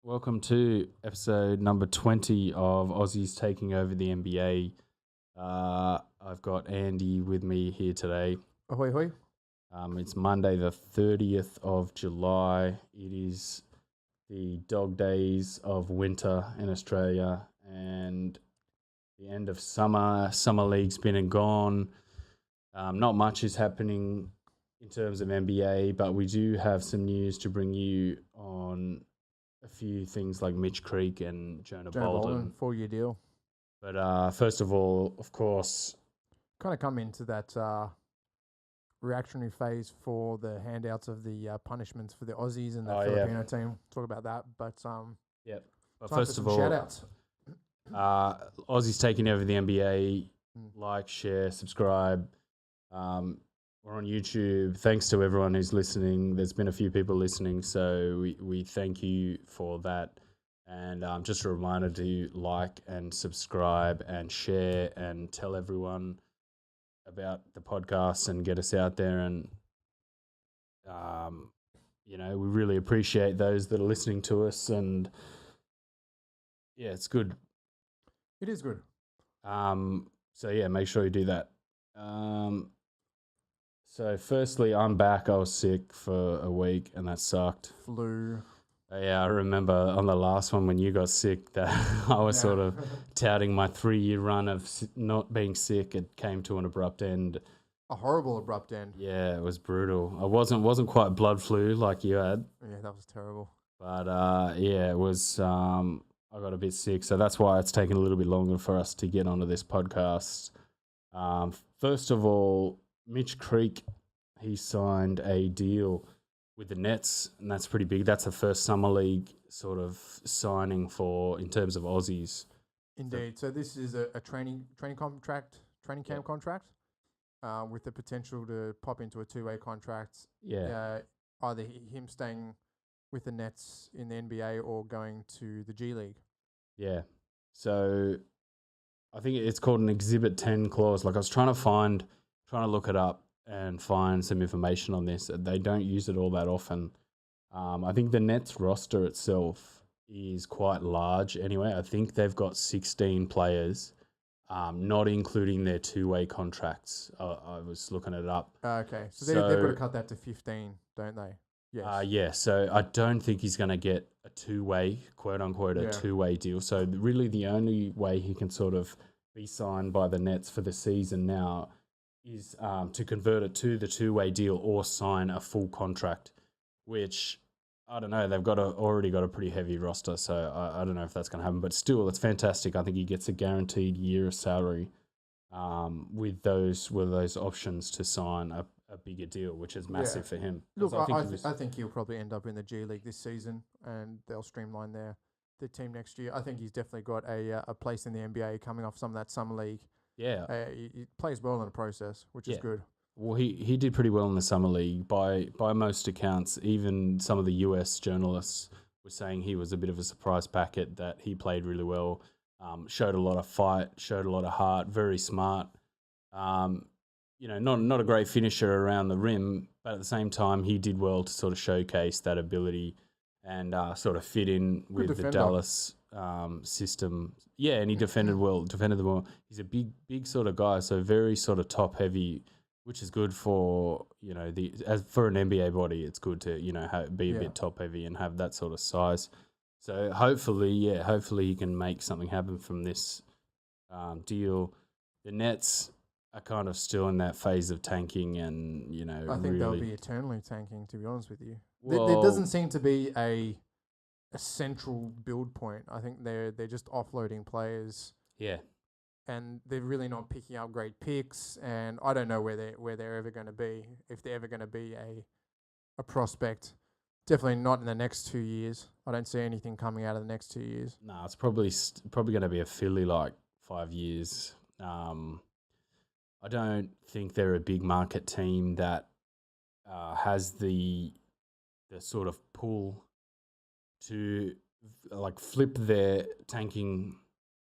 Welcome to episode number 20 of Aussies taking over the NBA. I've got Andy with me here today. Ahoy, hoy. It's Monday, the 30th of July. It is the dog days of winter in Australia and the end of summer. Summer league's been and gone. Not much is happening in terms of NBA, but we do have some news to bring you on a few things like Mitch Creek and Jonah Bolden. 4-year deal. But first of all, of course, Kind of come into that reactionary phase for the handouts of the punishments for the Aussies and the Filipino team. Talk about that. But But first of all, shout-outs. Aussies taking over the NBA. Like, share, subscribe. We're on YouTube. Thanks to everyone who's listening. There's been a few people listening, so we thank you for that. And just a reminder to like and subscribe and share and tell everyone about the podcast and get us out there. And, we really appreciate those that are listening to us. And, yeah, it's good. It is good. Make sure you do that. So firstly, I'm back. I was sick for a week and that sucked. Flu. Yeah, I remember on the last one when you got sick that I was sort of touting my 3-year run of not being sick. It came to an abrupt end. A horrible abrupt end. Yeah, it was brutal. I wasn't quite blood flu like you had. Yeah, that was terrible. But it was. I got a bit sick, so that's why it's taken a little bit longer for us to get onto this podcast. First of all, Mitch Creek, he signed a deal with the Nets, and that's pretty big. That's the first summer league sort of signing in terms of Aussies. Indeed. So this is a training camp contract, with the potential to pop into a 2-way contract. Yeah. Either him staying with the Nets in the NBA or going to the G League. Yeah. So I think it's called an Exhibit 10 clause. Like I was trying to look it up and find some information on this. They don't use it all that often. I think the Nets roster itself is quite large anyway. I think they've got 16 players, not including their 2-way contracts. I was looking it up. Okay, so they've got to cut that to 15, don't they? Yes. So I don't think he's going to get a 2-way, quote unquote, a 2-way deal. So really the only way he can sort of be signed by the Nets for the season now is to convert it to the 2-way deal or sign a full contract, which, I don't know, they've already got a pretty heavy roster, so I don't know if that's going to happen. But still, it's fantastic. I think he gets a guaranteed year of salary with those options to sign a bigger deal, which is massive for him. Look, I think he'll probably end up in the G League this season, and they'll streamline the team next year. I think he's definitely got a place in the NBA coming off some of that summer league. Yeah. He plays well in the process, which is good. Well, he did pretty well in the summer league. By most accounts, even some of the US journalists were saying he was a bit of a surprise packet, that he played really well, showed a lot of fight, showed a lot of heart, very smart. Not a great finisher around the rim, but at the same time, he did well to sort of showcase that ability and sort of fit in with the Dallas system. Yeah, and he defended the well. He's a big sort of guy, so very sort of top heavy, which is good for, for an NBA body. It's good to, be a bit top heavy and have that sort of size. So hopefully he can make something happen from this deal. The Nets are kind of still in that phase of tanking, and I think they'll be eternally tanking, to be honest with you. Well, there doesn't seem to be a central build point. I think they're just offloading players. Yeah. And they're really not picking up great picks, and I don't know where they're ever going to be, if they're ever going to be a prospect. Definitely not in the next 2 years. I don't see anything coming out of the next 2 years. No, it's probably going to be a Philly like 5 years. I don't think they're a big market team that has the sort of pull to like flip their tanking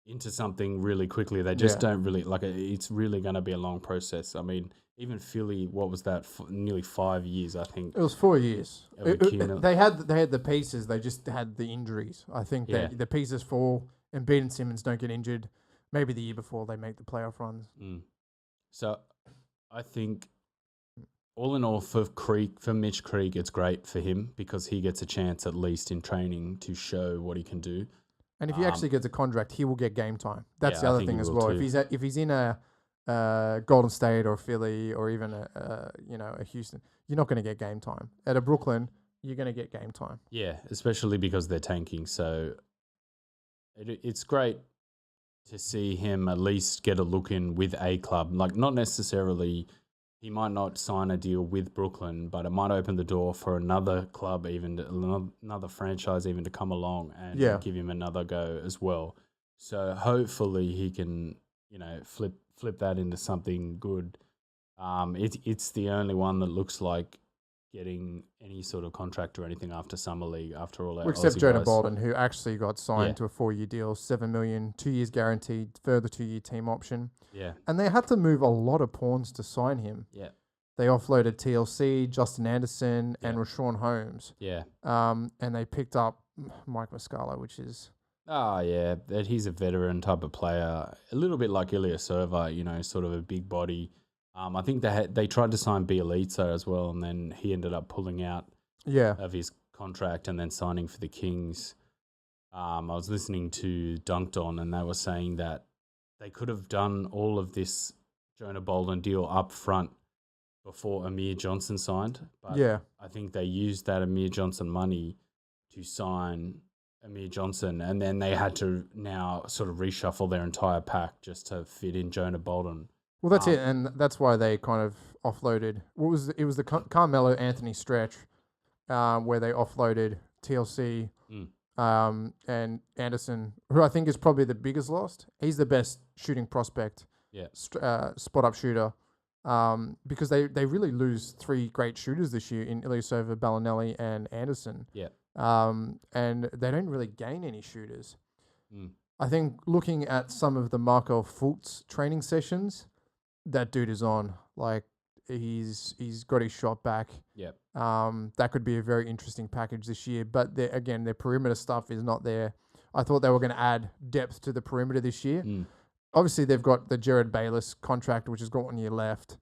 into something really quickly. They just don't really it's really going to be a long process. I mean, even Philly, what was that? Nearly 5 years, I think. It was 4 years. Of They had the pieces. They just had the injuries. I think Yeah. the pieces fall. Embiid and Simmons don't get injured. Maybe the year before they make the playoff runs. So I think all in all for Mitch Creek, it's great for him because he gets a chance at least in training to show what he can do. And if he actually gets a contract, he will get game time. That's the I other think thing he as will well. too. If he's in a Golden State or Philly or even a Houston, you're not going to get game time. At a Brooklyn, you're going to get game time. Yeah, especially because they're tanking. So it's great to see him at least get a look in with a club. Like, not necessarily, he might not sign a deal with Brooklyn, but it might open the door for another club, another franchise even to come along and give him another go as well. So hopefully he can, flip that into something good. It's the only one that looks like getting any sort of contract or anything after Summer League, after all our Except Aussie Jonah guys. Bolden, who actually got signed to a 4-year deal, $7 million, 2 years guaranteed, further 2-year team option. Yeah. And they had to move a lot of pawns to sign him. Yeah. They offloaded TLC, Justin Anderson, and Rashawn Holmes. Yeah. And they picked up Mike Muscala, which is... Oh, yeah. He's a veteran type of player. A little bit like Ilyasova, sort of a big body. I think they tried to sign Bielitsa as well, and then he ended up pulling out of his contract and then signing for the Kings. I was listening to Dunked On, and they were saying that they could have done all of this Jonah Bolden deal up front before Amir Johnson signed. But I think they used that Amir Johnson money to sign Amir Johnson, and then they had to now sort of reshuffle their entire pack just to fit in Jonah Bolden. Well, that's it, and that's why they kind of offloaded. It was the Carmelo Anthony stretch where they offloaded TLC and Anderson, who I think is probably the biggest loss. He's the best shooting prospect, spot-up shooter, because they really lose 3 great shooters this year in Ilyasova, Bellinelli, and Anderson. Yeah. And they don't really gain any shooters. I think looking at some of the Marco Fultz training sessions, that dude is on. Like, he's got his shot back. Yep. That could be a very interesting package this year. But again, their perimeter stuff is not there. I thought they were going to add depth to the perimeter this year. Obviously, they've got the Jared Bayless contract, which has got 1 year left,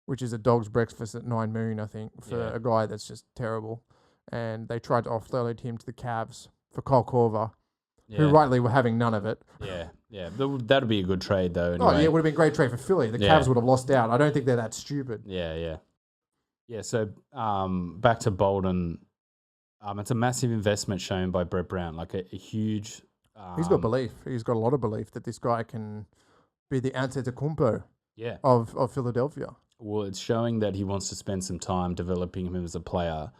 which is a dog's breakfast at $9 million, I think, for a guy that's just terrible. And they tried to offload him to the Cavs for Kyle Korver, who rightly were having none of it. Yeah. That'd be a good trade, though. Anyway. Oh, yeah, it would have been a great trade for Philly. The Cavs would have lost out. I don't think they're that stupid. Yeah. So back to Bolden. It's a massive investment shown by Brett Brown, like a huge... he's got belief. He's got a lot of belief that this guy can be the Antetokounmpo of Philadelphia. Well, it's showing that he wants to spend some time developing him as a player,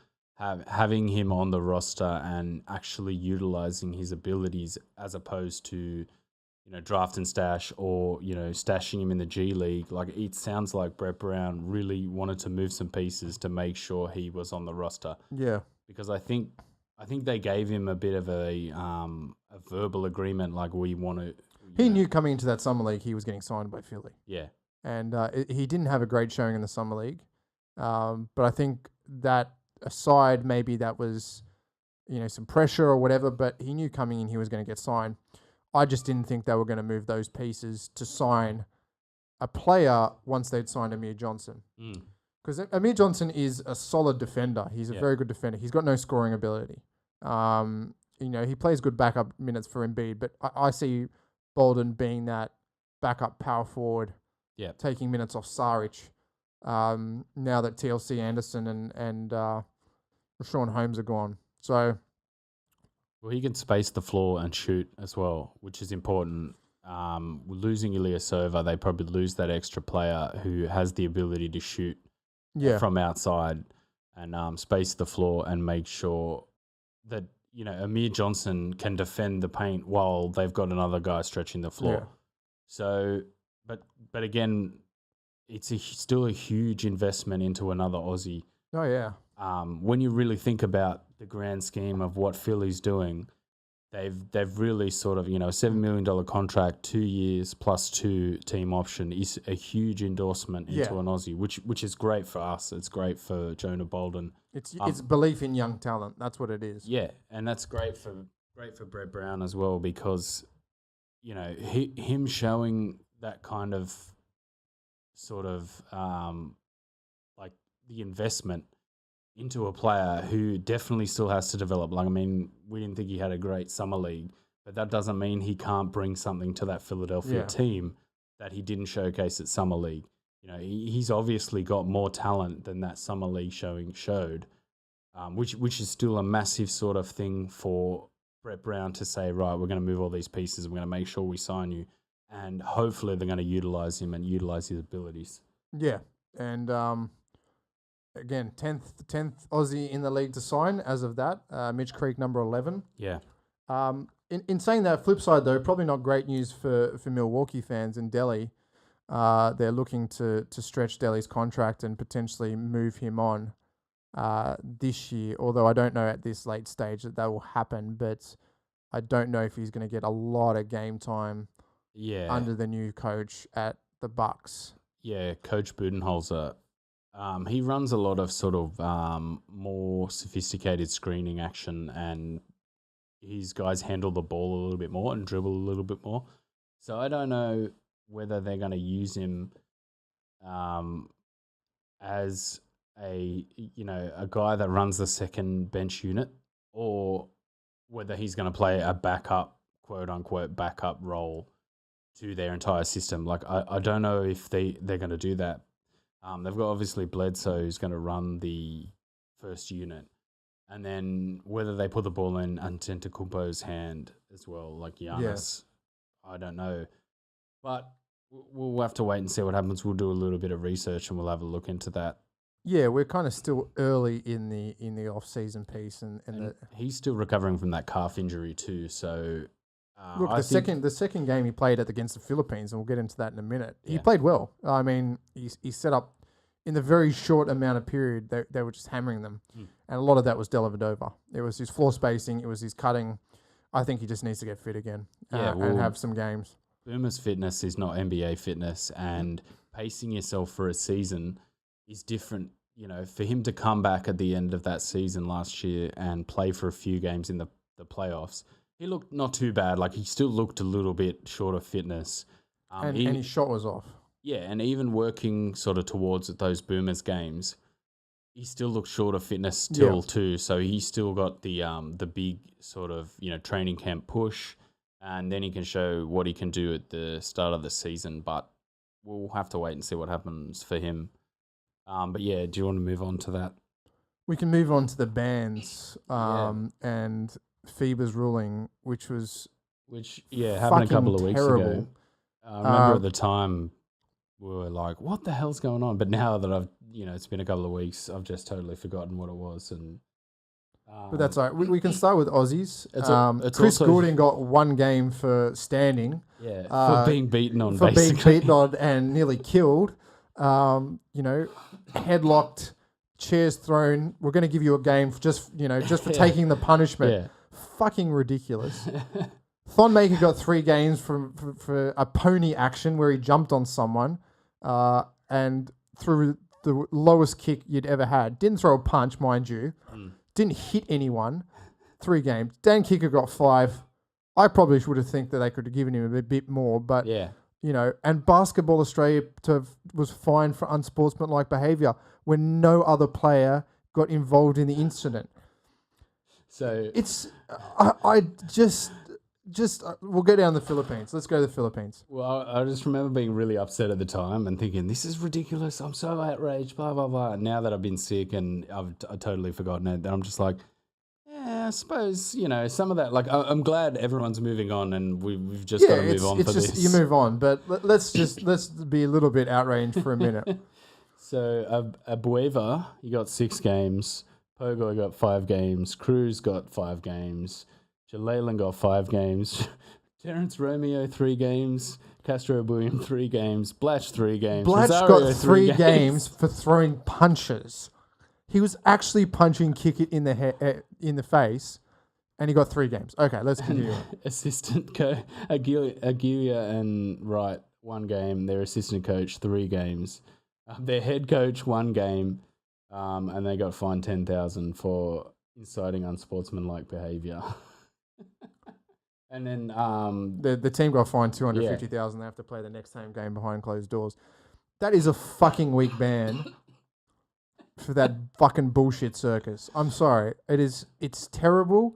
having him on the roster and actually utilizing his abilities as opposed to, draft and stash or, stashing him in the G League. Like, it sounds like Brett Brown really wanted to move some pieces to make sure he was on the roster. Yeah. Because I think they gave him a bit of a verbal agreement, like, we want to... He knew coming into that Summer League he was getting signed by Philly. Yeah. And he didn't have a great showing in the Summer League. But I think that aside, maybe that was, some pressure or whatever, but he knew coming in he was going to get signed. I just didn't think they were going to move those pieces to sign a player once they'd signed Amir Johnson. Because Amir Johnson is a solid defender. He's a very good defender. He's got no scoring ability. He plays good backup minutes for Embiid, but I see Bolden being that backup power forward, taking minutes off Saric. Now that TLC Anderson and Rashawn Holmes are gone. So... Well, he can space the floor and shoot as well, which is important. Losing Ilyasova, they probably lose that extra player who has the ability to shoot from outside and space the floor and make sure that, Amir Johnson can defend the paint while they've got another guy stretching the floor. Yeah. So, but again, it's still a huge investment into another Aussie. Oh, yeah. When you really think about the grand scheme of what Philly's doing, they've really sort of, a $7 million contract, 2 years plus 2 team option is a huge endorsement into an Aussie, which is great for us. It's great for Jonah Bolden. It's belief in young talent. That's what it is. Yeah, and that's great for Brett Brown as well, because him showing that kind of sort of like the investment into a player who definitely still has to develop. Like, I mean, we didn't think he had a great summer league, but that doesn't mean he can't bring something to that Philadelphia team that he didn't showcase at summer league. He's obviously got more talent than that summer league showed, which is still a massive sort of thing for Brett Brown to say, right, we're going to move all these pieces, we're going to make sure we sign you, and hopefully they're going to utilize him and utilize his abilities. Yeah, and again, 10th Aussie in the league to sign as of that. Mitch Creek, number 11. Yeah. In saying that, flip side though, probably not great news for Milwaukee fans in Delhi. They're looking to stretch Delhi's contract and potentially move him on this year. Although I don't know at this late stage that will happen, but I don't know if he's going to get a lot of game time. Under the new coach at the Bucks. Yeah, Coach Budenholzer. He runs a lot of sort of more sophisticated screening action, and his guys handle the ball a little bit more and dribble a little bit more. So I don't know whether they're going to use him as a guy that runs the second bench unit, or whether he's going to play a backup, quote unquote, backup role to their entire system. Like, I don't know if they're going to do that. They've got obviously Bledsoe, who's going to run the first unit, and then whether they put the ball in Antetokounmpo's hand as well, like Giannis, I don't know. But we'll have to wait and see what happens. We'll do a little bit of research and we'll have a look into that. Yeah, we're kind of still early in the off-season piece, and he's still recovering from that calf injury too. So look, the second game he played against the Philippines, and we'll get into that in a minute. He played well. I mean, he set up in the very short amount of period. They were just hammering them, and a lot of that was Dellavedova. It was his floor spacing. It was his cutting. I think he just needs to get fit again and have some games. Boomers fitness is not NBA fitness, and pacing yourself for a season is different. For him to come back at the end of that season last year and play for a few games in the playoffs, he looked not too bad. Like, he still looked a little bit short of fitness. And his shot was off. Yeah, and even working sort of towards those Boomers games, he still looked short of fitness still too. So he still got the big sort of, training camp push, and then he can show what he can do at the start of the season. But we'll have to wait and see what happens for him. But yeah, do you want to move on to that? We can move on to the bans and FIBA's ruling, which happened a couple of weeks ago. I remember at the time we were like, "What the hell's going on?" But now that I've, it's been a couple of weeks, I've just totally forgotten what it was. And but that's all right. We can start with Aussies. Chris Goulding got 1 game for standing. Yeah, for being beaten on, and nearly killed. Headlocked, chairs thrown. We're going to give you a game for just for taking the punishment. Yeah. Fucking ridiculous. Thon Maker got 3 games for a pony action where he jumped on someone and threw the lowest kick you'd ever had. Didn't throw a punch, mind you. Didn't hit anyone. 3 games. Dan Kicker got 5. I probably would have think that they could have given him a bit more, but and Basketball Australia was fined for unsportsmanlike behaviour when no other player got involved in the incident. So it's we'll go down the Philippines. Let's go to the Philippines. Well, I just remember being really upset at the time and thinking, this is ridiculous. I'm so outraged, blah, blah, blah. And now that I've been sick and I've totally forgotten it, then I'm just like, I suppose, some of that, like, I'm glad everyone's moving on and we've just got to move on for this. You move on, but let's be a little bit outraged for a minute. So, Abueva, he got 6 games. Pogo got 5 games. Cruz got 5 games. Jalalan got 5 games. Terrence Romeo, 3 games. Castro William, 3 games. Blatch, 3 games. Blatch got 3 games for throwing punches. He was actually punching Kickett in the face And he got 3 games. Okay, let's continue. Assistant coach Aguilia and Wright 1 game. Their assistant coach 3 games. Their head coach 1 game, and they got fined $10,000 for inciting unsportsmanlike behaviour. And then the team got fined $250,000. They have to play the next home game behind closed doors. That is a fucking weak ban for that fucking bullshit circus. I'm sorry. It's terrible.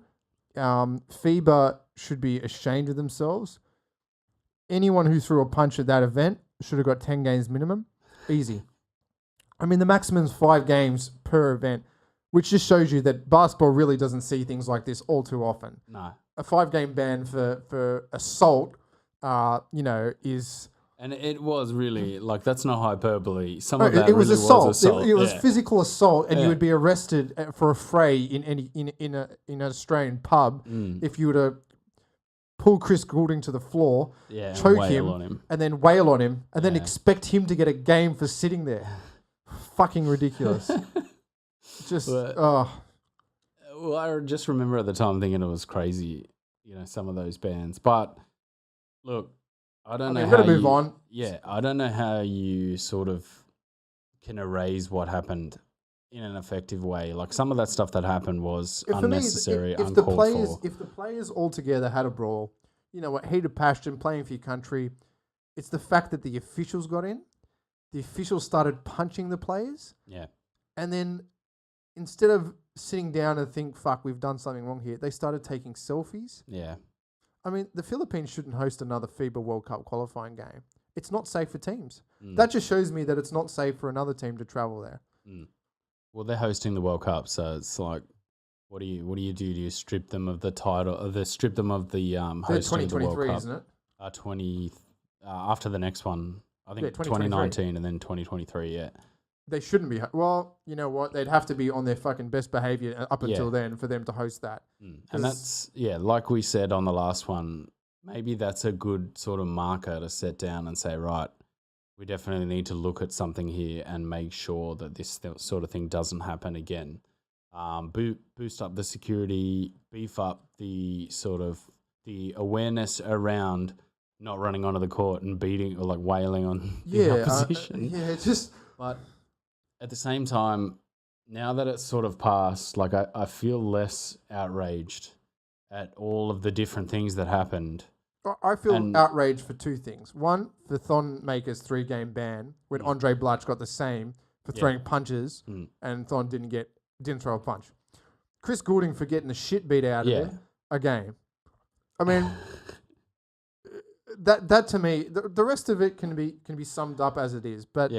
FIBA should be ashamed of themselves. Anyone who threw a punch at that event should have got 10 games minimum. Easy. I mean, the maximum's 5 games per event, which just shows you that basketball really doesn't see things like this all too often. No. A 5-game ban for assault, is... And it was really, like, that's not hyperbole. Some of that it was really assault. was assault. It was physical assault, and you would be arrested for a fray in an Australian pub if you were to pull Chris Goulding to the floor, choke him, and then wail on him, and then expect him to get a game for sitting there. Fucking ridiculous. Well, I just remember at the time thinking it was crazy, some of those bands. But look, I don't know how move on. Yeah, I don't know how you sort of can erase what happened in an effective way. Like, some of that stuff that happened was unnecessary, uncalled for. If the players all together had a brawl, heated passion, playing for your country, it's the fact that the officials got in. The officials started punching the players. Yeah. And then instead of sitting down and think, fuck, we've done something wrong here, they started taking selfies. Yeah. I mean, the Philippines shouldn't host another FIBA World Cup qualifying game. It's not safe for teams. That just shows me that it's not safe for another team to travel there. Well, they're hosting the World Cup, so it's like, what do you do? Do you strip them of the title? Strip them of the hosting of the World Cup? Isn't it? After the next one, I think 2019 and then 2023. Yeah. They shouldn't be. Well, you know what? They'd have to be on their fucking best behavior up until then for them to host that. And that's, like we said on the last one, maybe that's a good sort of marker to set down and say, right, we definitely need to look at something here and make sure that this sort of thing doesn't happen again. Boost up the security, beef up the sort of the awareness around not running onto the court and beating or like wailing on the opposition. But at the same time, now that it's sort of passed, like I feel less outraged at all of the different things that happened. I feel outraged for 2 things. One, for Thon Maker's 3-game ban, when Andre Blatch got the same for throwing punches, and Thon didn't throw a punch. Chris Goulding for getting the shit beat out of him a game. I mean, that to me, the rest of it can be summed up as it is, but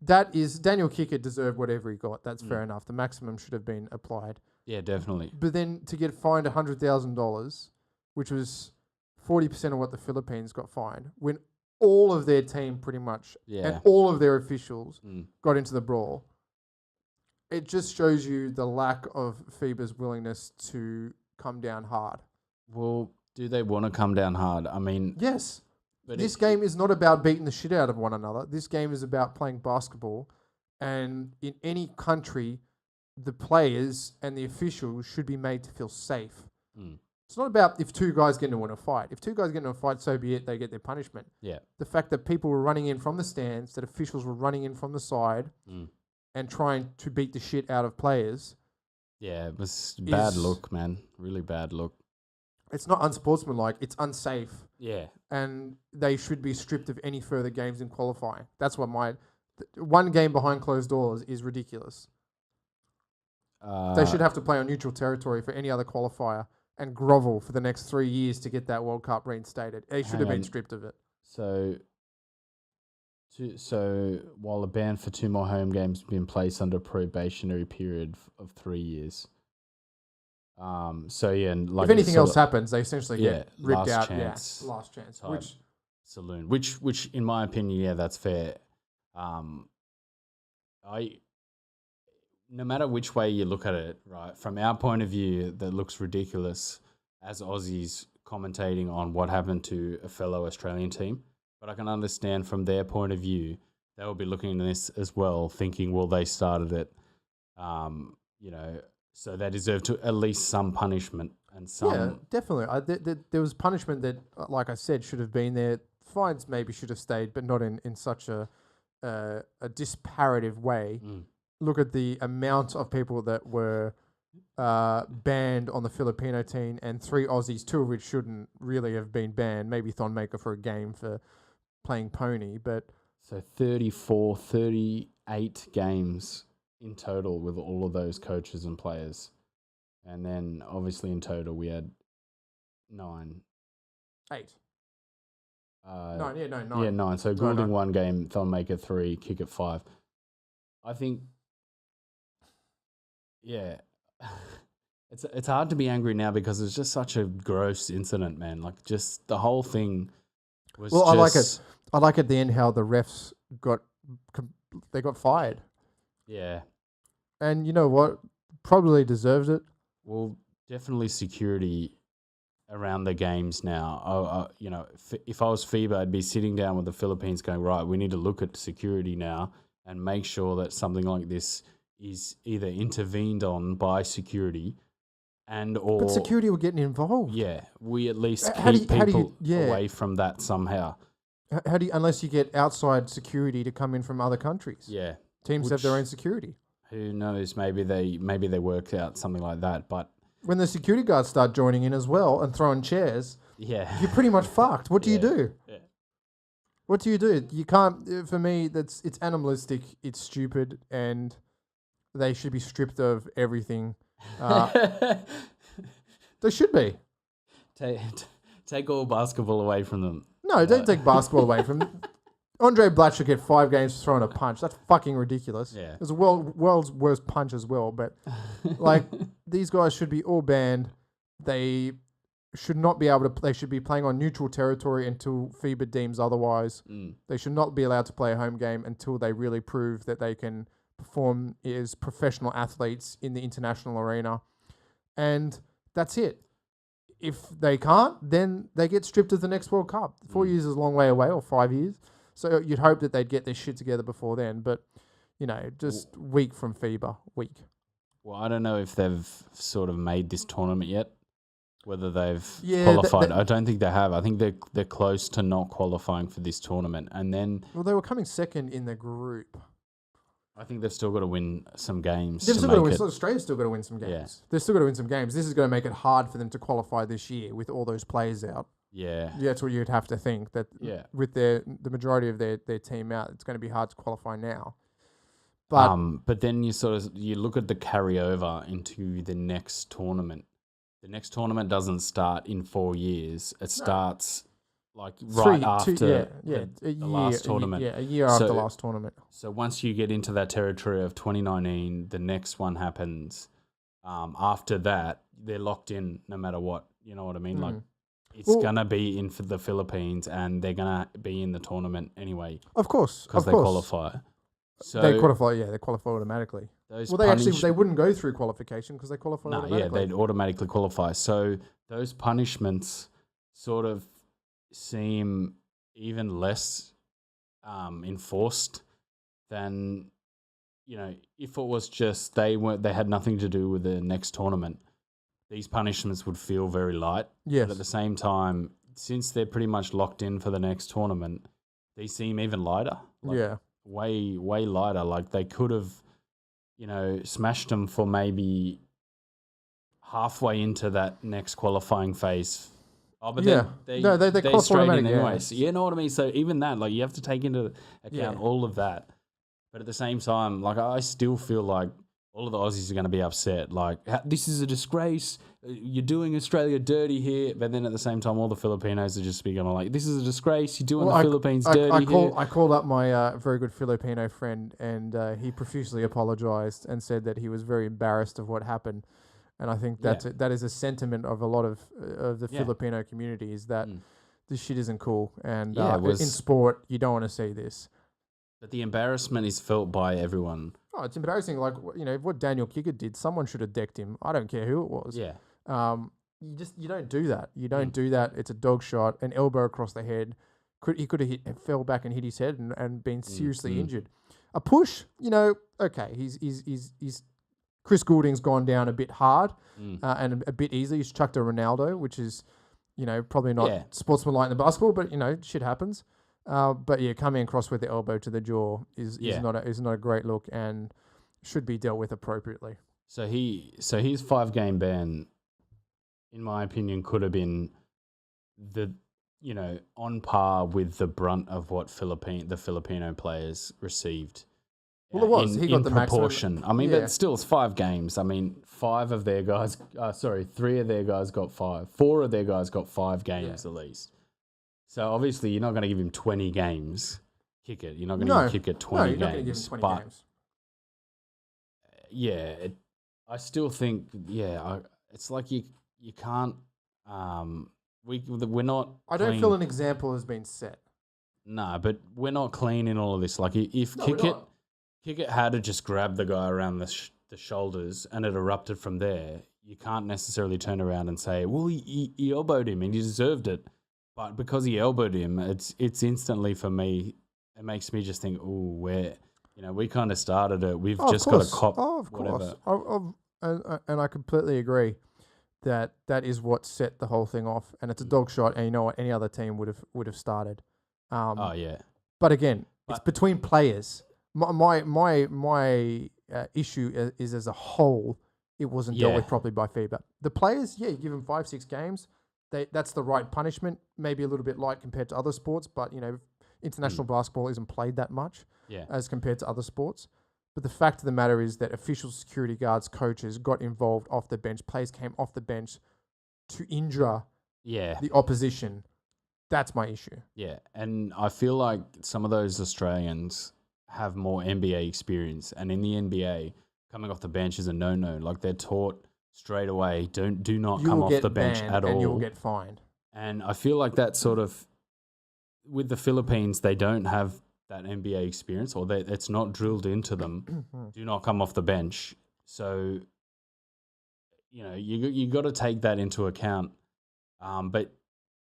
that is, Daniel Kicker deserved whatever he got. That's fair enough. The maximum should have been applied. Yeah, definitely. But then to get fined $100,000, which was 40% of what the Philippines got fined, when all of their team pretty much and all of their officials got into the brawl, it just shows you the lack of FIBA's willingness to come down hard. Well, do they want to come down hard? I mean... Yes. But this game is not about beating the shit out of one another. This game is about playing basketball. And in any country, the players and the officials should be made to feel safe. It's not about if 2 guys get into a fight. If 2 guys get into a fight, so be it, they get their punishment. Yeah. The fact that people were running in from the stands, that officials were running in from the side and trying to beat the shit out of players. Yeah, it was bad look, man. Really bad look. It's not unsportsmanlike. It's unsafe. Yeah. And they should be stripped of any further games in qualifying. That's what 1 game behind closed doors is ridiculous. They should have to play on neutral territory for any other qualifier and grovel for the next 3 years to get that World Cup reinstated. They should have been stripped of it. So while a ban for 2 more home games has been placed under a probationary period of 3 years. And like if anything else happens, they essentially get ripped out. Last chance. Which saloon. Which in my opinion, that's fair. No matter which way you look at it, right, from our point of view, that looks ridiculous as Aussies commentating on what happened to a fellow Australian team. But I can understand from their point of view, they will be looking at this as well, thinking, well, they started it, so they deserve to at least some punishment. and some. Yeah, definitely. There was punishment that, like I said, should have been there. Fines maybe should have stayed, but not in such a disparative way. Look at the amount of people that were banned on the Filipino team, and 3 Aussies, 2 of which shouldn't really have been banned. Maybe Thonmaker for a game for playing pony, but... So 34, 38 games in total with all of those coaches and players. And then obviously in total we had 9. 8. 9. 9. Yeah, 9. So Goulding 9. 1 game, Thonmaker 3, Kick at 5. I think, yeah, it's hard to be angry now because it's just such a gross incident, man. Like, just the whole thing was Well, I like it. I like at the end how the refs got fired. Yeah. And you know what? Probably deserved it. Well, definitely security around the games now. If I was FIBA, I'd be sitting down with the Philippines going, right, we need to look at security now and make sure that something like this is either intervened on by security But security were getting involved. Yeah, we at least keep people away from that somehow. How do you, unless you get outside security to come in from other countries? Yeah. Teams have their own security. Who knows? Maybe they worked out something like that. But when the security guards start joining in as well and throwing chairs, you're pretty much fucked. What do you do? Yeah. What do you do? You can't. For me, it's animalistic. It's stupid, and they should be stripped of everything. They should be. Take all basketball away from them. No, don't take basketball away from them. Andre Blatt should get 5 games for throwing a punch. That's fucking ridiculous. Yeah. It was the world's worst punch as well. But like these guys should be all banned. They should not be able to. They should be playing on neutral territory until FIBA deems otherwise. They should not be allowed to play a home game until they really prove that they can perform as professional athletes in the international arena. And that's it. If they can't, then they get stripped of the next World Cup. 4 years is a long way away, or 5 years. So you'd hope that they'd get their shit together before then. But, just week from FIBA, week. Well, I don't know if they've sort of made this tournament yet, whether they've qualified. I don't think they have. I think they're close to not qualifying for this tournament. And then... Well, they were coming second in the group. I think they've still got to win some games. Australia's still got to win some games. Yeah. They've still got to win some games. This is going to make it hard for them to qualify this year with all those players out. Yeah. That's what you'd have to think, that with the majority of their team out, it's going to be hard to qualify now. But then you look at the carryover into the next tournament. The next tournament doesn't start in 4 years. It starts after the last tournament. A year after the last tournament. So once you get into that territory of 2019, the next one happens. After that, they're locked in no matter what. You know what I mean? Like, it's going to be in for the Philippines, and they're going to be in the tournament anyway. Of course. Because they qualify. So they qualify, they qualify automatically. They wouldn't go through qualification because they qualify automatically. Yeah, they'd automatically qualify. So those punishments sort of seem even less enforced than, if it was just they had nothing to do with the next tournament. These punishments would feel very light. Yes. But at the same time, since they're pretty much locked in for the next tournament, they seem even lighter. Way, way lighter. Like they could have, smashed them for maybe halfway into that next qualifying phase. Oh, but they qualify anyway. So you know what I mean? So even that, like, you have to take into account all of that. But at the same time, like, I still feel like all of the Aussies are going to be upset. Like, this is a disgrace. You're doing Australia dirty here. But then at the same time, all the Filipinos are just going to like, this is a disgrace. You're doing the Philippines dirty here. I called up my very good Filipino friend, and he profusely apologized and said that he was very embarrassed of what happened. And I think that is a sentiment of a lot of the Filipino community, is that this shit isn't cool. And in sport, you don't want to see this. But the embarrassment is felt by everyone. Oh, it's embarrassing. Like, what Daniel Kicker did, someone should have decked him. I don't care who it was. Yeah. You don't do that. You don't do that. It's a dog shot, an elbow across the head. He could have fell back and hit his head and been seriously injured. A push, okay, he's Chris Goulding's gone down a bit hard and a bit easily. He's chucked a Ronaldo, which is, probably not sportsmanlike in the basketball, but, shit happens. But yeah, coming across with the elbow to the jaw is not a great look and should be dealt with appropriately. So his 5-game ban, in my opinion, could have been on par with the brunt of what the Filipino players received. Well, it was. He got the proportion. maximum. I mean, but still, it's 5 games. I mean, 3 of their guys got 5. 4 of their guys got 5 games at least. So obviously, you're not going to give him 20 games. Kick it. You're not going to kick it 20 games. No, you're not going to give him 20 games. Yeah, I still think, it's like you can't. We're not. I don't feel an example has been set. No, but we're not clean in all of this. Like if Kick It had to just grab the guy around the shoulders and it erupted from there, you can't necessarily turn around and say, well, he elbowed him and he deserved it. But because he elbowed him, it's instantly for me. It makes me just think, we kind of started it. We've just got to cop. Oh, of course. And I completely agree that is what set the whole thing off. And it's a dog shot. And you know what? Any other team would have started. But again, it's between players. My issue is as a whole, it wasn't dealt with properly by FIBA. The players, you give them 5-6 games. That's the right punishment. Maybe a little bit light compared to other sports, but international basketball isn't played that much as compared to other sports. But the fact of the matter is that officials, security guards, coaches got involved off the bench. Players came off the bench to injure the opposition. That's my issue. Yeah, and I feel like some of those Australians have more NBA experience, and in the NBA, coming off the bench is a no-no. Like they're taught straight away, do not come off the bench at all. And you'll get fined. And I feel like that sort of, with the Philippines, they don't have that NBA experience, or it's not drilled into them. Do not come off the bench. So, you got to take that into account. But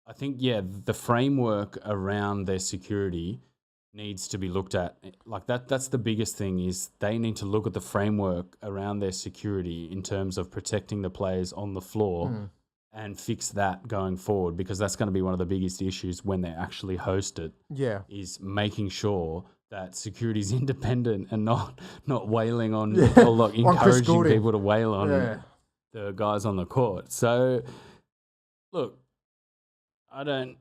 I think, the framework around their security needs to be looked at. Like that's the biggest thing, is they need to look at the framework around their security in terms of protecting the players on the floor and fix that going forward, because that's going to be one of the biggest issues when they actually host it. Yeah. Is making sure that security is independent and not wailing on or encouraging people to wail on the guys on the court. So look, I don't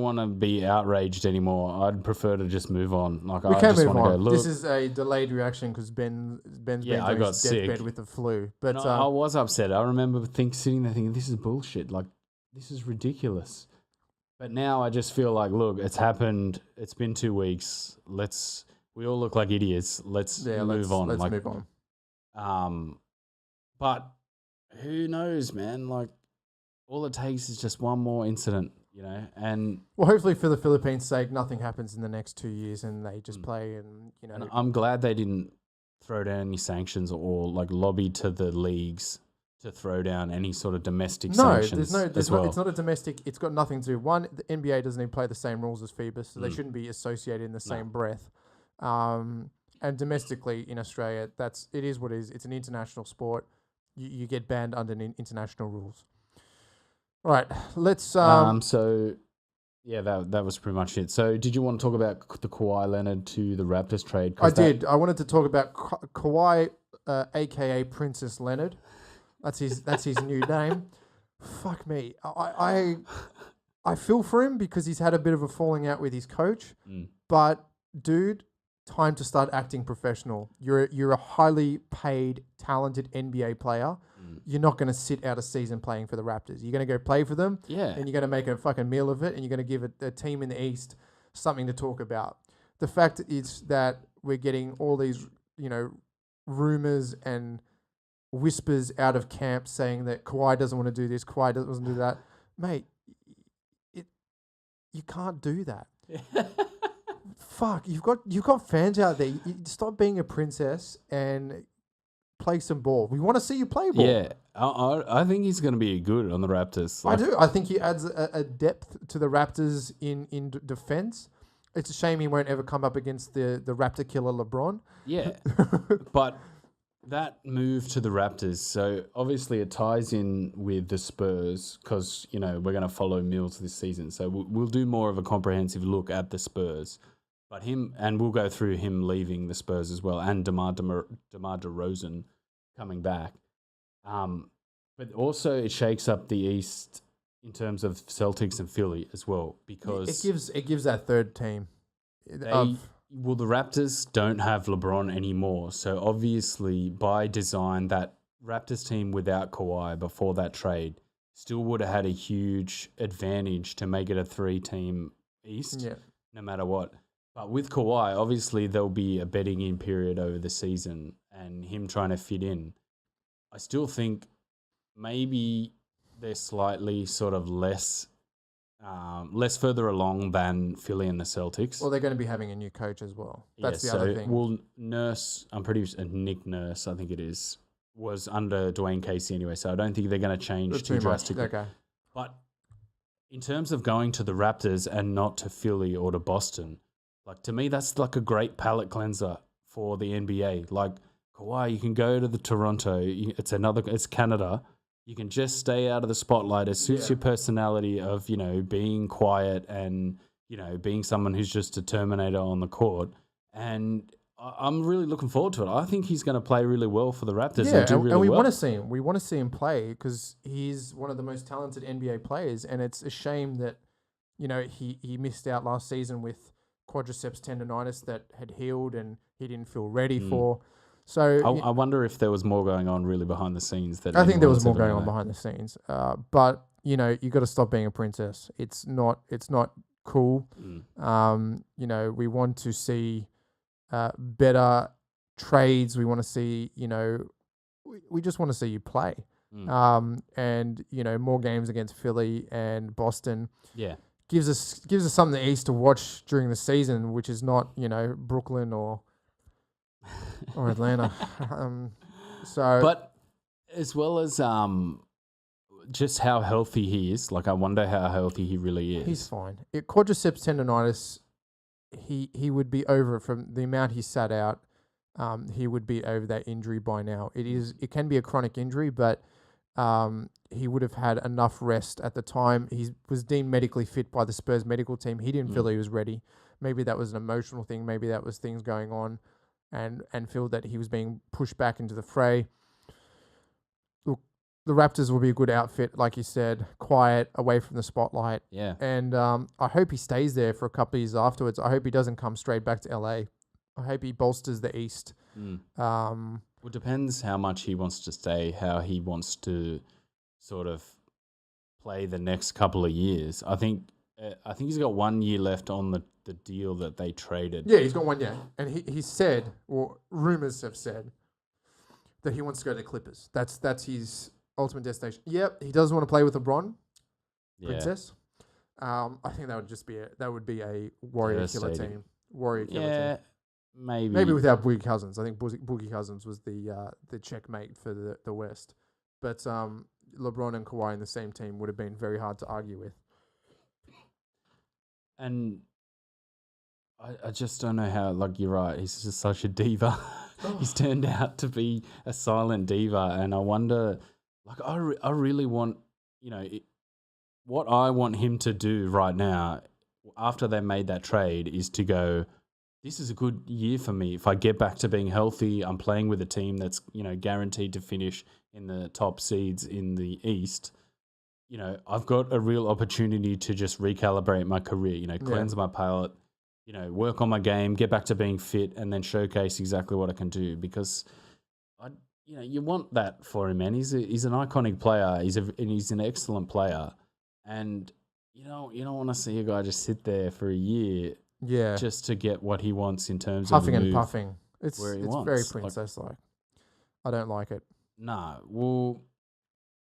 want to be outraged anymore. I'd prefer to just move on. Like we can move on. This is a delayed reaction because Ben's been I got sick. Deathbed with the flu. But I was upset. I remember sitting there thinking, this is bullshit. Like, this is ridiculous. But now I just feel like, look, it's happened. It's been 2 weeks. We all look like idiots. Let's move on. Let's move on. But who knows, man? Like, all it takes is just one more incident. And well, hopefully for the Philippines' sake, nothing happens in the next 2 years, and they just play. And and I'm glad they didn't throw down any sanctions or lobby to the leagues to throw down any sort of domestic sanctions. It's not a domestic. It's got nothing to do. One, the NBA doesn't even play the same rules as FIBA, so they shouldn't be associated in the same breath. And domestically in Australia, it is what it is. It's an international sport. You get banned under international rules. All right, let's... that was pretty much it. So did you want to talk about the Kahwi Leonard to the Raptors trade? I did. I wanted to talk about Kahwi, a.k.a. Princess Leonard. That's his new name. Fuck me. I feel for him because he's had a bit of a falling out with his coach. But, dude, time to start acting professional. You're a highly paid, talented NBA player. You're not going to sit out a season playing for the Raptors. You're going to go play for them, and you're going to make a fucking meal of it, and you're going to give a team in the East something to talk about. The fact is that we're getting all these, rumors and whispers out of camp saying that Kahwi doesn't want to do this, Kahwi doesn't want to do that. Mate, you can't do that. Fuck, you've got fans out there. You stop being a princess and play some ball. We want to see you play ball. Yeah, I think he's going to be good on the Raptors. I do. I think he adds a depth to the Raptors in defense. It's a shame he won't ever come up against the Raptor killer LeBron. Yeah, but that move to the Raptors, so obviously it ties in with the Spurs because, you know, we're going to follow Mills this season. So we'll do more of a comprehensive look at the Spurs. But we'll go through him leaving the Spurs as well, and DeMar DeRozan coming back. But also it shakes up the East in terms of Celtics and Philly as well, because it gives that third team. Well, the Raptors don't have LeBron anymore. So obviously, by design, that Raptors team without Kawhi before that trade still would have had a huge advantage to make it a 3-team East, no matter what. But with Kawhi, obviously, there'll be a betting in period over the season and him trying to fit in. I still think maybe they're slightly sort of less further along than Philly and the Celtics. Well, they're going to be having a new coach as well. That's the other thing. Well, Nurse, I'm pretty sure Nick Nurse, I think it is, was under Dwayne Casey anyway, so I don't think they're going to change too drastically. Okay. But in terms of going to the Raptors and not to Philly or to Boston, like, to me, that's like a great palate cleanser for the NBA. Like, Kawhi, you can go to the Toronto. It's Canada. You can just stay out of the spotlight. It suits your personality of, you know, being quiet and, you know, being someone who's just a Terminator on the court. And I'm really looking forward to it. I think he's going to play really well for the Raptors. Yeah, and we want to see him. We want to see him play because he's one of the most talented NBA players. And it's a shame that, you know, he missed out last season with quadriceps tendonitis that had healed and he didn't feel ready for. So I wonder if there was more going on really behind the scenes. I think there was more going on behind the scenes. But, you know, you got to stop being a princess. It's not cool. You know, we want to see better trades. We want to see, you know, we just want to see you play. And, you know, more games against Philly and Boston. Yeah. Gives us something in the East to watch during the season, which is not, you know, Brooklyn or Atlanta. But as well as just how healthy he is, like, I wonder how healthy he really is. He's fine. Quadriceps tendonitis, he would be over it from the amount he sat out. He would be over that injury by now. It can be a chronic injury, but he would have had enough rest at the time. He was deemed medically fit by the Spurs medical team. He didn't feel he was ready. Maybe that was an emotional thing. Maybe that was things going on and feel that he was being pushed back into the fray. Look, the Raptors will be a good outfit, like you said, quiet, away from the spotlight. Yeah. And I hope he stays there for a couple of years afterwards. I hope he doesn't come straight back to LA. I hope he bolsters the East. Well, it depends how much he wants to stay, how he wants to sort of play the next couple of years. I think he's got 1 year left on the deal that they traded. Yeah, he's got 1 year. And he said, or rumors have said, that he wants to go to the Clippers. That's his ultimate destination. Yep, he doesn't want to play with LeBron, Princess. I think that would be a warrior killer team. Warrior killer team. Maybe without Boogie Cousins. I think Boogie Cousins was the checkmate for the West. But LeBron and Kawhi in the same team would have been very hard to argue with. And I just don't know how, like, you're right, he's just such a diva. He's turned out to be a silent diva. And I wonder, like, I really want, you know, what I want him to do right now after they made that trade is to go, this is a good year for me. If I get back to being healthy, I'm playing with a team that's, you know, guaranteed to finish in the top seeds in the East. You know, I've got a real opportunity to just recalibrate my career, you know, cleanse my palate, you know, work on my game, get back to being fit, and then showcase exactly what I can do. Because, you want that for him, man. He's an iconic player. He's an excellent player. And, you don't want to see a guy just sit there for a year. Yeah, just to get what he wants in terms huffing of and puffing. It's very princess-like. I don't like it. Nah, well,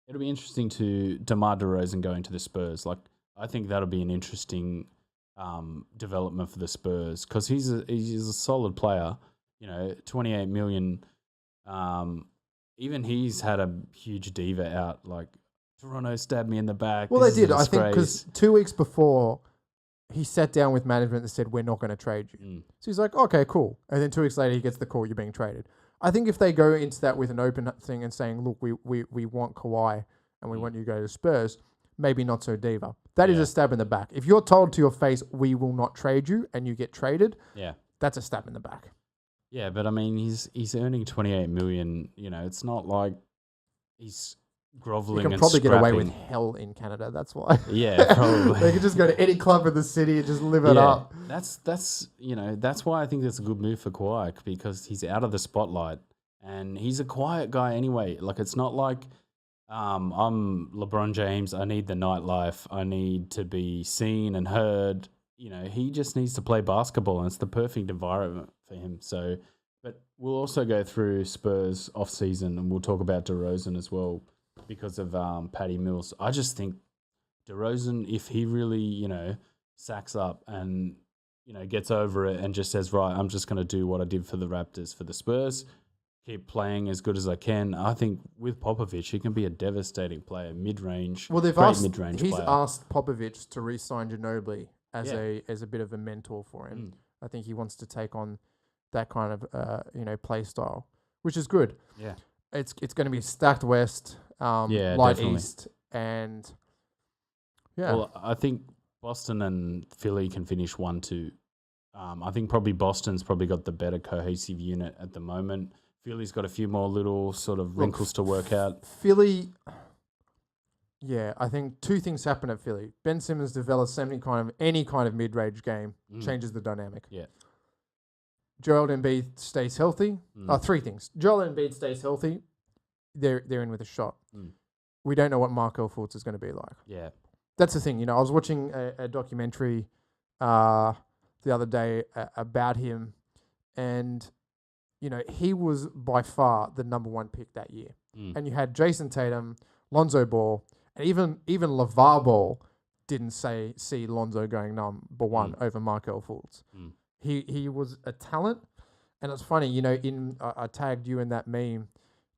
it'll be interesting to DeMar DeRozan going to the Spurs. Like, I think that'll be an interesting development for the Spurs because he's a solid player. You know, 28 million. Even he's had a huge diva out. Like, Toronto stabbed me in the back. Well, they did. I think because 2 weeks before, he sat down with management and said, we're not going to trade you. So he's like, okay, cool. And then 2 weeks later, he gets the call, you're being traded. I think if they go into that with an open thing and saying, look, we want Kawhi and we want you to go to Spurs, maybe not so diva. That is a stab in the back. If you're told to your face, we will not trade you, and you get traded, that's a stab in the back. Yeah, but I mean, he's earning $28 million. You know, it's not like he's groveling. You can and probably scrapping. Get away with hell in Canada. That's why. Yeah, probably. They could just go to any club in the city and just live it up. That's that's why I think it's a good move for Kawhi, because he's out of the spotlight and he's a quiet guy anyway. Like, it's not like I'm LeBron James. I need the nightlife. I need to be seen and heard. You know, he just needs to play basketball, and it's the perfect environment for him. So, but we'll also go through Spurs off season, and we'll talk about DeRozan as well because of Patty Mills. I just think DeRozan, if he really, sacks up and, gets over it and just says, right, I'm just going to do what I did for the Raptors, for the Spurs, keep playing as good as I can. I think with Popovich, he can be a devastating player, mid-range, well, mid-range he's player. asked Popovich to re-sign Ginobili as a bit of a mentor for him. I think he wants to take on that kind of play style, which is good. Yeah, it's going to be stacked West, light definitely. East, and Well, I think Boston and Philly can finish 1-2. I think probably Boston's probably got the better cohesive unit at the moment. Philly's got a few more little sort of wrinkles to work out. Philly. Yeah, I think two things happen at Philly. Ben Simmons develops any kind of mid-range game, changes the dynamic. Yeah. Joel Embiid stays healthy. Three things. Joel Embiid stays healthy. They're in with a shot. We don't know what Markel Fultz is going to be like. Yeah. That's the thing. I was watching a documentary the other day about him, and he was by far the number one pick that year. And you had Jason Tatum, Lonzo Ball, and even LeVar Ball didn't see Lonzo going number one over Markel Fultz. He was a talent, and it's funny, I tagged you in that meme.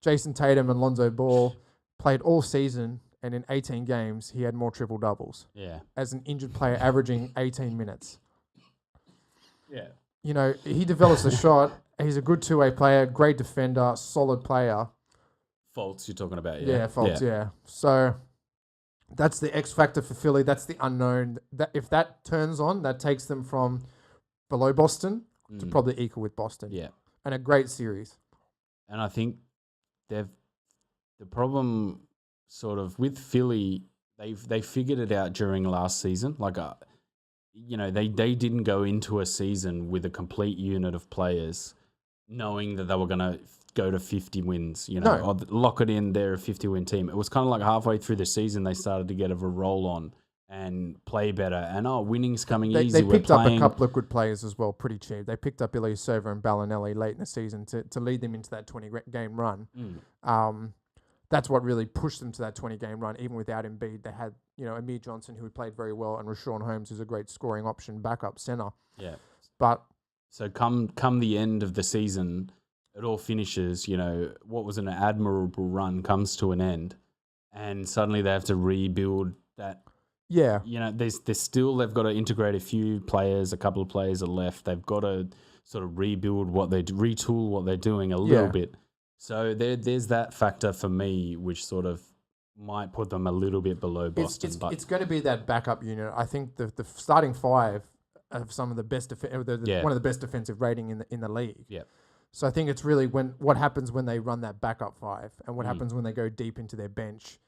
Jason Tatum and Lonzo Ball played all season, and in 18 games, he had more triple doubles. Yeah. As an injured player, averaging 18 minutes. Yeah. He develops a shot. He's a good two-way player, great defender, solid player. Fultz, you're talking about, Yeah, Fultz, yeah. So that's the X factor for Philly. That's the unknown. That if that turns on, that takes them from below Boston to probably equal with Boston. Yeah. And a great series. And I think the problem sort of with Philly, they figured it out during last season. Like, they didn't go into a season with a complete unit of players knowing that they were going to go to 50 wins, or lock it in, they're a 50-win team. It was kind of like halfway through the season, they started to get a roll on and play better. And, winning's coming easy. They picked up a couple of good players as well, pretty cheap. They picked up Ilyasova and Bellinelli late in the season to lead them into that 20-game run. That's what really pushed them to that 20-game run. Even without Embiid, they had, Amir Johnson, who played very well, and Rashawn Holmes, who's a great scoring option, backup center. Yeah. But so come the end of the season, it all finishes, what was an admirable run comes to an end, and suddenly they have to rebuild that. Yeah. They've got to integrate a few players, a couple of players are left. They've got to sort of rebuild retool what they're doing a little bit. So there's that factor for me, which sort of might put them a little bit below Boston. It's going to be that backup unit. I think the starting five have some of the best one of the best defensive rating in the league. Yeah. So I think it's really what happens when they run that backup five, and what happens when they go deep into their bench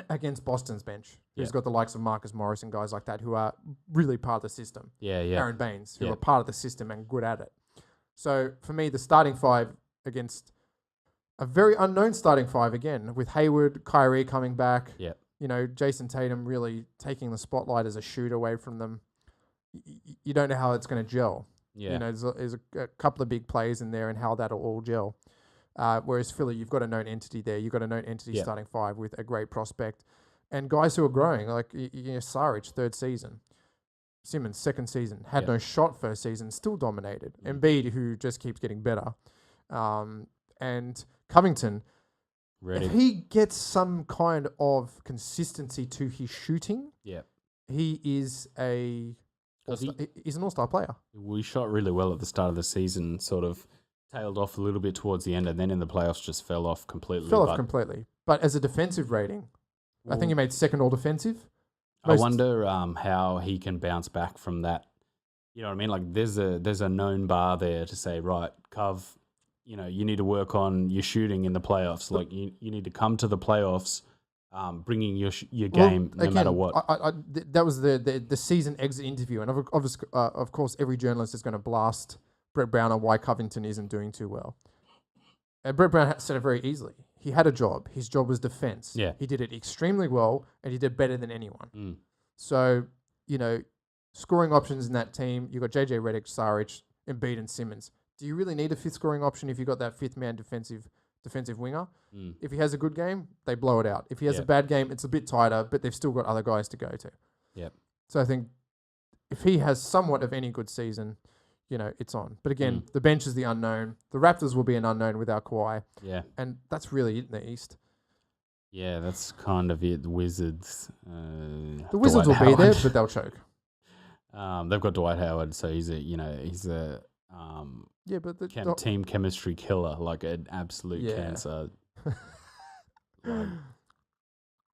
against Boston's bench, who's got the likes of Marcus Morris and guys like that who are really part of the system. Yeah. Aaron Baines, who are part of the system and good at it. So for me, the starting five against a very unknown starting five again, with Hayward, Kyrie coming back. Yeah. Jason Tatum really taking the spotlight as a shooter away from them. You don't know how it's going to gel. Yeah. There's a couple of big plays in there and how that'll all gel. Whereas Philly, you've got a known entity there. You've got a known entity starting five with a great prospect. And guys who are growing, like Saric, third season. Simmons, second season. Had no shot first season, still dominated. Embiid, who just keeps getting better. And Covington, if he gets some kind of consistency to his shooting, he is he's an all-star player. We shot really well at the start of the season, sort of tailed off a little bit towards the end, and then in the playoffs just fell off completely. But as a defensive rating, I think he made second all defensive. I wonder how he can bounce back from that. You know what I mean? Like there's a known bar there to say, right, Cov, you know, you need to work on your shooting in the playoffs. Like you need to come to the playoffs, bringing your game no matter what. That was the season exit interview, and of course, every journalist is going to blast Brett Brown on why Covington isn't doing too well. And Brett Brown said it very easily. He had a job. His job was defense. Yeah. He did it extremely well, and he did better than anyone. Mm. So, you know, scoring options in that team, you've got JJ Redick, Saric, Embiid, and Simmons. Do you really need a fifth scoring option if you've got that fifth man defensive winger? Mm. If he has a good game, they blow it out. If he has a bad game, it's a bit tighter, but they've still got other guys to go to. Yep. So I think if he has somewhat of any good season, you know, it's on. But again, the bench is the unknown. The Raptors will be an unknown without Kawhi. Yeah. And that's really it in the East. Yeah, that's kind of it. The Wizards. The Wizards will be there, but they'll choke. They've got Dwight Howard, so he's a team chemistry killer, like an absolute cancer.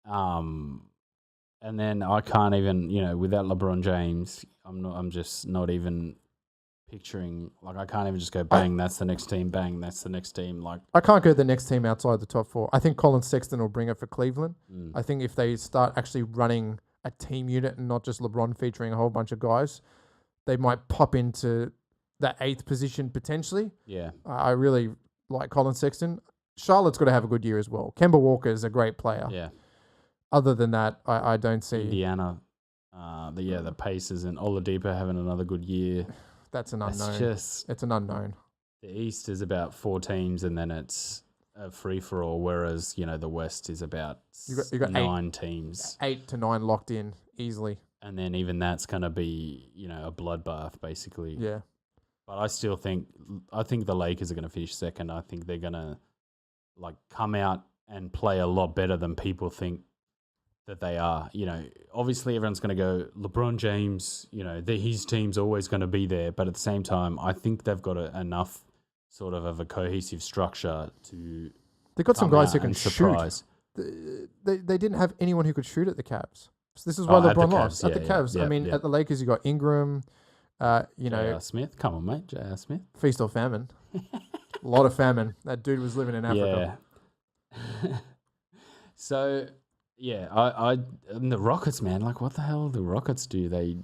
And then I can't even, you know, without LeBron James, I'm just not even picturing, like I can't even just go bang, that's the next team, bang, that's the next team. Like I can't go the next team outside the top four. I think Colin Sexton will bring it for Cleveland. I think if they start actually running a team unit and not just LeBron featuring a whole bunch of guys, they might pop into that 8th position potentially. Yeah. I really like Colin Sexton. Charlotte's got to have a good year as well. Kemba Walker is a great player. Yeah. Other than that, I don't see... Indiana, the Pacers and Oladipo having another good year. That's an unknown. It's an unknown. The East is about 4 teams and then it's a free-for-all, whereas, you know, the West is about you got 9 teams. 8 to 9 locked in easily. And then even that's going to be, you know, a bloodbath, basically. Yeah. But I think the Lakers are going to finish second. I think they're going to, like, come out and play a lot better than people think that they are. You know, obviously everyone's going to go, LeBron James, you know, his team's always going to be there. But at the same time, I think they've got enough sort of a cohesive structure to They've got some guys who can surprise. Shoot. They didn't have anyone who could shoot at the Cavs. So this is why LeBron lost. At the Cavs. Yeah, I mean, at the Lakers, you got Ingram, you know. J.R. Smith. Come on, mate. J.R. Smith. Feast or famine. A lot of famine. That dude was living in Africa. Yeah. So... yeah, and the Rockets, man, like what the hell do the Rockets do? They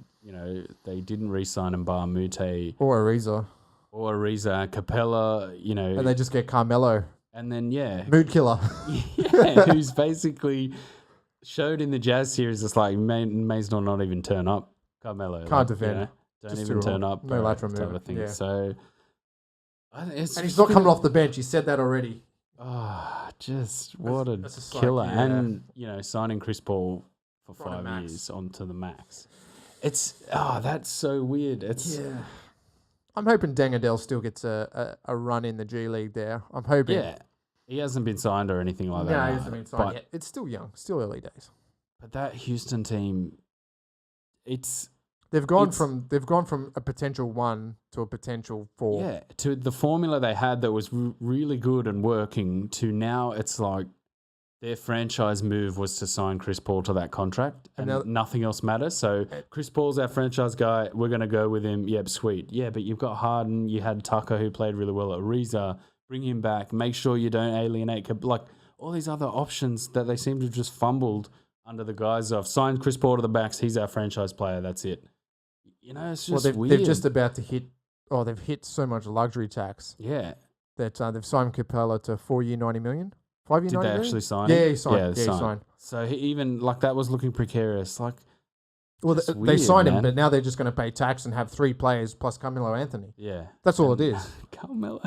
didn't re-sign Mbar Mute or Ariza, Capella, you know, and they just get Carmelo, and then mood killer, who's basically showed in the Jazz series. It's like may as well not even turn up. Carmelo can't defend, you know, don't just even turn up, no lateral type of thing. Yeah. So, and he's not coming off the bench. He said that already. Oh, just what a killer. Yeah. And, you know, signing Chris Paul for 5 years onto the max. That's so weird. I'm hoping Dangadell still gets a run in the G League there. I'm hoping. Yeah. He hasn't been signed or anything like that. No, he hasn't been signed yet. It's still young, still early days. But that Houston team, They've gone from a potential 1 to a potential 4. Yeah, to the formula they had that was really good and working to now it's like their franchise move was to sign Chris Paul to that contract and nothing else matters. So Chris Paul's our franchise guy. We're going to go with him. Yep, sweet. Yeah, but you've got Harden. You had Tucker who played really well at Ariza. Bring him back. Make sure you don't alienate. Like all these other options that they seem to have just fumbled under the guise of signed Chris Paul to the max. He's our franchise player. That's it. You know, it's just weird. They've just about to hit. Oh, they've hit so much luxury tax. Yeah, that they've signed Capella to 4-year, $90 million. 5-year, $90 million. Did they actually sign? Yeah, he signed. He signed. So even like that was looking precarious. Like, well, they signed him, but now they're just going to pay tax and have 3 players plus Carmelo Anthony. Yeah, that's all it is. Carmelo,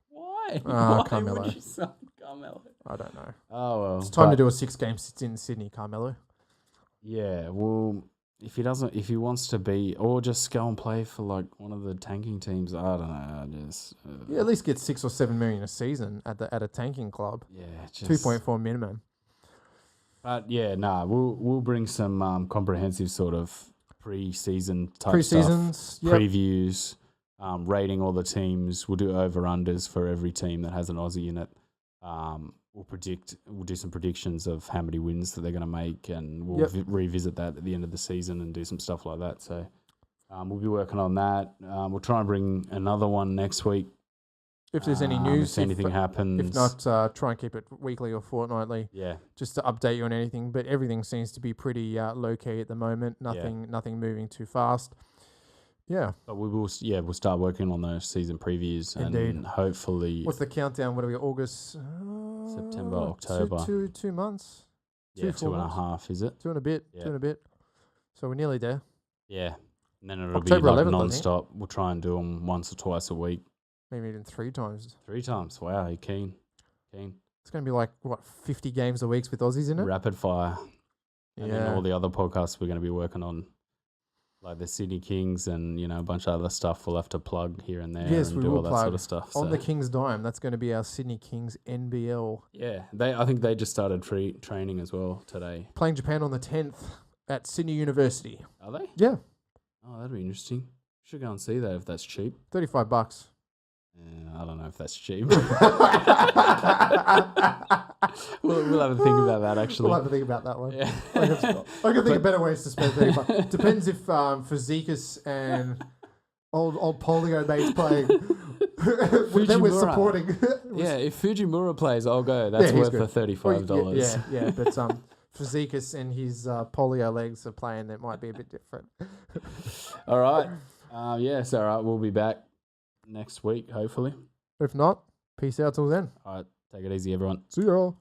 why? Why Carmelo? Would you sign Carmelo? I don't know. Oh well, it's time to do a 6-game sit in Sydney, Carmelo. Yeah, well. If he wants to be, or just go and play for like one of the tanking teams, I don't know. At least get $6 or $7 million a season at a tanking club. Yeah, just 2.4 minimum. But we'll bring some comprehensive sort of pre-season type stuff, previews. rating all the teams. We'll do over-unders for every team that has an Aussie in it. We'll do some predictions of how many wins that they're going to make, and we'll revisit that at the end of the season and do some stuff like that. So we'll be working on that. We'll try and bring another one next week. If there's any news, if anything happens. If not, try and keep it weekly or fortnightly. Yeah. Just to update you on anything. But everything seems to be pretty low-key at the moment. Nothing moving too fast. Yeah. But we'll start working on those season previews. Indeed. And hopefully... What's the countdown? What are we, August? September, October. 2 months? Yeah, 2.5, is it? 2 and a bit. Yeah. 2 and a bit. So we're nearly there. Yeah. And then it'll October be like 11th, non-stop. We'll try and do them once or twice a week. Maybe even 3 times. 3 times. Wow, you're keen. It's going to be like, 50 games a week with Aussies in it? Rapid fire. And then all the other podcasts we're going to be working on, like the Sydney Kings and, a bunch of other stuff we'll have to plug here and there and do all that sort of stuff. On the King's Dime, that's going to be our Sydney Kings NBL. Yeah, I think they just started training as well today. Playing Japan on the 10th at Sydney University. Are they? Yeah. Oh, that'd be interesting. Should go and see that if that's cheap. $35. I don't know if that's cheap. we'll have a think about that, actually. We'll have to think about that one. Yeah. I can think of better ways to spend $35. Depends if Fazekas and old polio mates playing. Then we're supporting. If Fujimura plays, I'll go. That's worth the $35. Yeah, but Fazekas and his polio legs are playing. That might be a bit different. All right. Yes, all right. We'll be back next week, hopefully. If not, peace out till then. All right. Take it easy, everyone. See y'all.